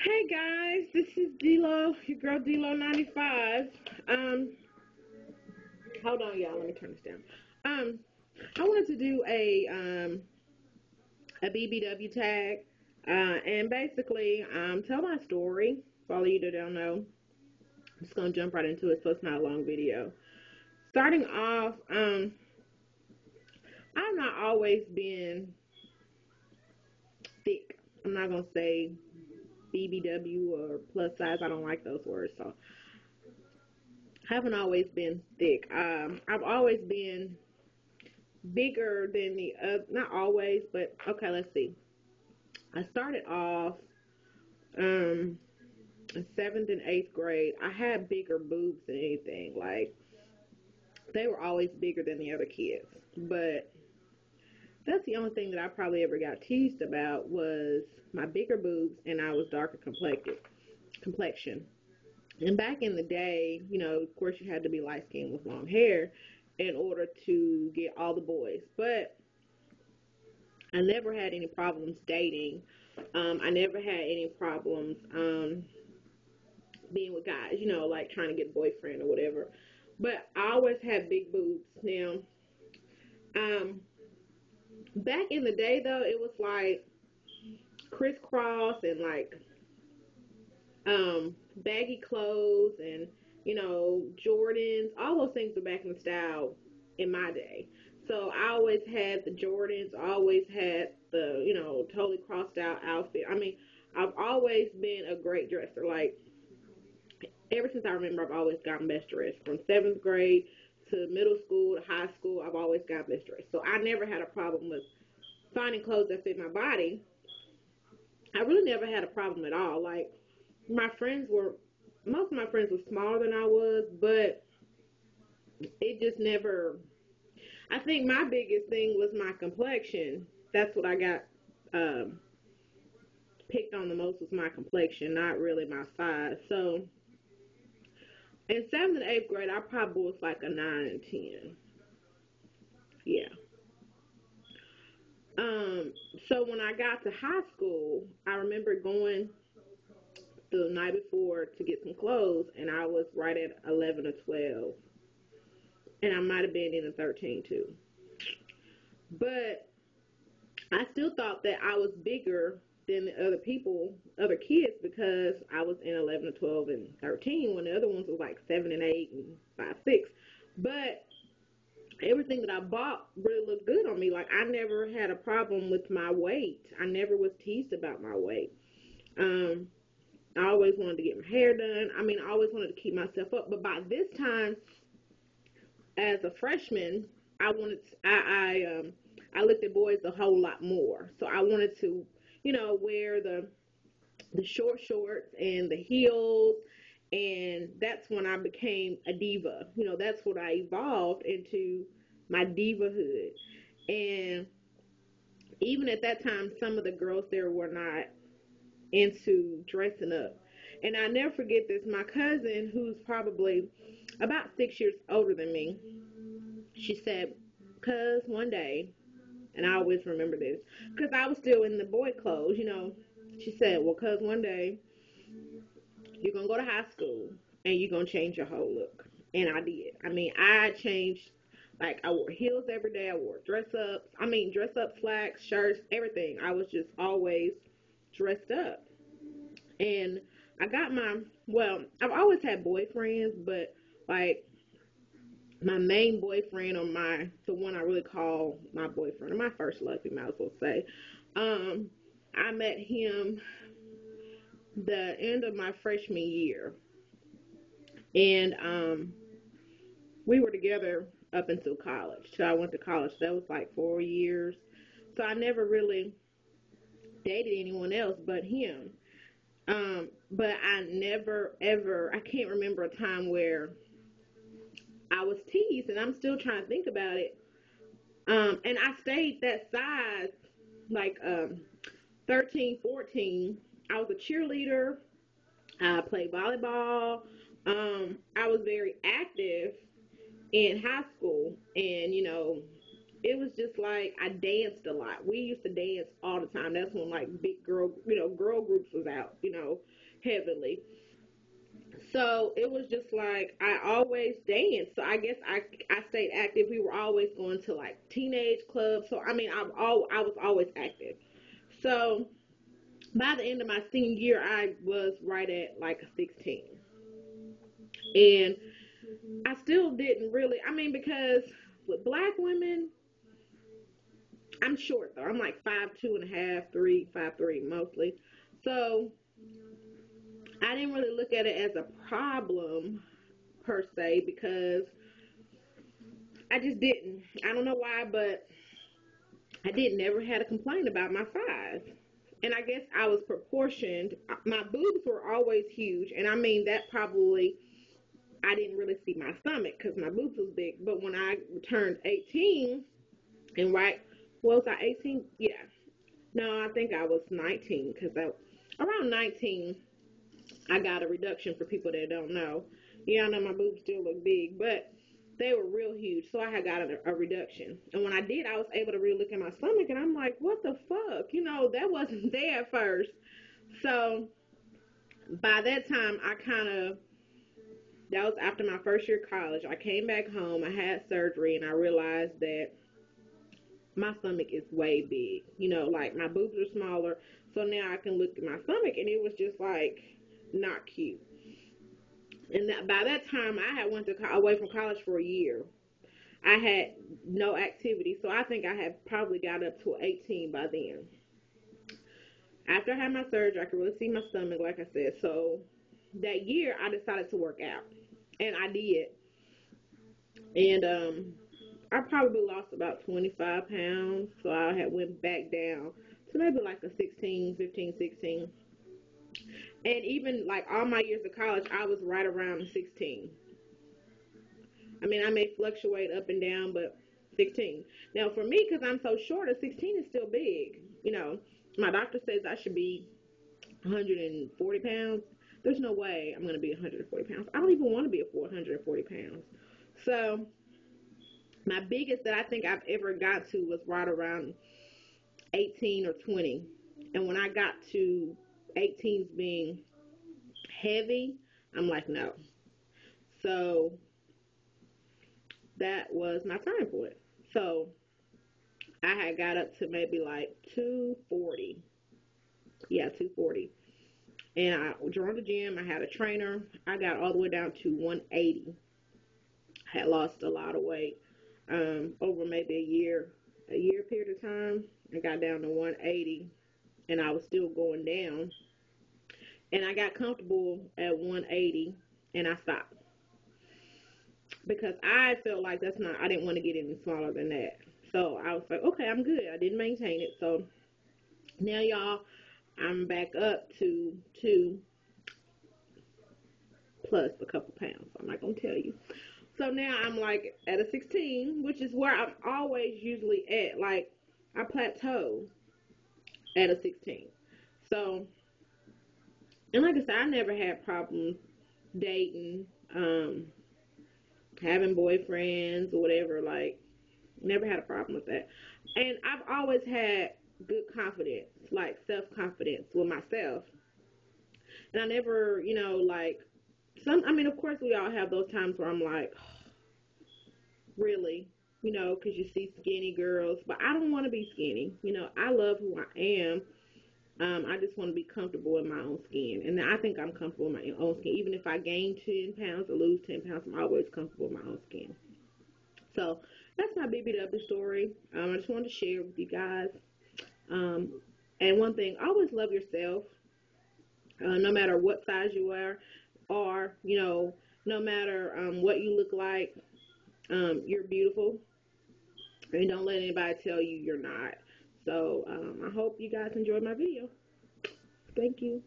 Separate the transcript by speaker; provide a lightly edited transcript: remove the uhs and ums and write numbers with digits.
Speaker 1: Hey guys, this is D-Lo, your girl D-Lo 95. Hold on y'all, let me turn this down. I wanted to do a BBW tag, and basically, tell my story for all of you that don't know. I'm just gonna jump right into it so it's not a long video. Starting off, I've not always been thick. I'm not gonna say BBW or plus size, I don't like those words, so haven't always been thick. I've always been bigger than the not always, but okay, let's see. I started off um in seventh and eighth grade. I had bigger boobs than anything. Like they were always bigger than the other kids. But that's the only thing that I probably ever got teased about was my bigger boobs and I was darker complexion. And back in the day, of course you had to be light skinned with long hair in order to get all the boys. But I never had any problems dating. I never had any problems being with guys, like trying to get a boyfriend or whatever. But I always had big boobs. Now, um, back in the day, though, it was like crisscross and like baggy clothes and Jordans. All those things were back in the style in my day. So I always had the Jordans. I always had the totally crossed out outfit. I mean, I've always been a great dresser. Like ever since I remember, I've always gotten best dressed. From seventh grade to middle school to high school, I've always got best dressed. So I never had a problem with finding clothes that fit my body. I really never had a problem at all. Like my friends were most of my friends were smaller than I was, but it just never. I think my biggest thing was my complexion. That's what I got um, picked on the most was my complexion, not really my size. So in seventh and eighth grade, I probably was like a 9 and 10. Yeah. Um. So when I got to high school, I remember going the night before to get some clothes, and I was right at 11 or 12, and I might have been in a 13 too. But I still thought that I was bigger than the other people, other kids, because I was in 11 or 12 and 13 when the other ones was like 7 and 8 and 5, 6. But everything that I bought really looked good on me. Like I never had a problem with my weight. I never was teased about my weight. Um, I always wanted to get my hair done. I mean, I always wanted to keep myself up. But by this time, as a freshman, I looked at boys a whole lot more. So I wanted to, wear the short shorts and the heels, and that's when I became a diva. That's what I evolved into my divahood. And even at that time, some of the girls there were not into dressing up. And I never forget this. My cousin, who's probably about 6 years older than me, she said, "Cuz one day," and I always remember this, because I was still in the boy clothes. She said, "Well, cuz one day you're gonna go to high school and you're gonna change your whole look." And I did. I mean, I changed. Like I wore heels every day. I wore dress ups. I mean, dress up slacks, shirts, everything. I was just always dressed up. And I got well, I've always had boyfriends, but like my main boyfriend, or the one I really call my boyfriend, or my first love, you might as well say, um, I met him the end of my freshman year, and we were together up until college. So I went to college. That was like 4 years. So I never really dated anyone else but him. But I never ever, I can't remember a time where I was teased, and I'm still trying to think about it. And I stayed that size like 13, 14. I was a cheerleader. I played volleyball. I was very active in high school, and it was just like I danced a lot. We used to dance all the time. That's when like big girl, girl groups was out, heavily. So it was just like I always danced. So I guess I stayed active. We were always going to like teenage clubs. So I mean, I was always active. So by the end of my senior year, I was right at like a 16, and I still didn't really. I mean, because with black women, I'm short though. I'm like 5'2.5", 3, 5'3" mostly. So I didn't really look at it as a problem per se because I just didn't. I don't know why, but I did never had a complaint about my size. And I guess I was proportioned. My boobs were always huge, and I mean that probably I didn't really see my stomach because my boobs was big. But when I turned 18, and right, was I 18? Yeah. No, I think I was 19 because around 19 I got a reduction for people that don't know. Yeah, I know my boobs still look big, but they were real huge, so I had got a reduction. And when I did, I was able to really look at my stomach, and I'm like, what the fuck? That wasn't there at first. So by that time, that was after my first year of college. I came back home, I had surgery, and I realized that my stomach is way big. Like my boobs are smaller, so now I can look at my stomach, and it was just like not cute. And by that time, I had went away from college for a year. I had no activity, so I think I had probably got up to 18 by then. After I had my surgery, I could really see my stomach, like I said. So that year, I decided to work out, and I did. And I probably lost about 25 pounds, so I had went back down to maybe like a 16, 15, 16. And even like all my years of college, I was right around 16. I mean, I may fluctuate up and down, but 16. Now, for me, because I'm so short, a 16 is still big. My doctor says I should be 140 pounds. There's no way I'm going to be 140 pounds. I don't even want to be 140 pounds. So, my biggest that I think I've ever got to was right around 18 or 20. And when I got to 18s being heavy, I'm like, no. So, that was my time for it. So, I had got up to maybe like 240. Yeah, 240. And I joined the gym. I had a trainer. I got all the way down to 180. I had lost a lot of weight over maybe a year period of time. I got down to 180, and I was still going down. And I got comfortable at 180, and I stopped because I felt like I didn't want to get any smaller than that. So I was like, okay, I'm good. I didn't maintain it. So now, y'all, I'm back up to 2 plus a couple pounds. I'm not going to tell you. So now I'm like at a 16, which is where I'm always usually at. Like, I plateau at a 16. So, and like I said, I never had problems dating, having boyfriends or whatever. Like, never had a problem with that. And I've always had good confidence, like self-confidence with myself. And I never, like, I mean, of course, we all have those times where I'm like, really, because you see skinny girls, but I don't want to be skinny. I love who I am. I just want to be comfortable in my own skin. And I think I'm comfortable in my own skin. Even if I gain 10 pounds or lose 10 pounds, I'm always comfortable in my own skin. So that's my BBW story. I just wanted to share with you guys. Um, and one thing, always love yourself, no matter what size you are, or, no matter what you look like, you're beautiful. And don't let anybody tell you you're not. So I hope you guys enjoyed my video. Thank you.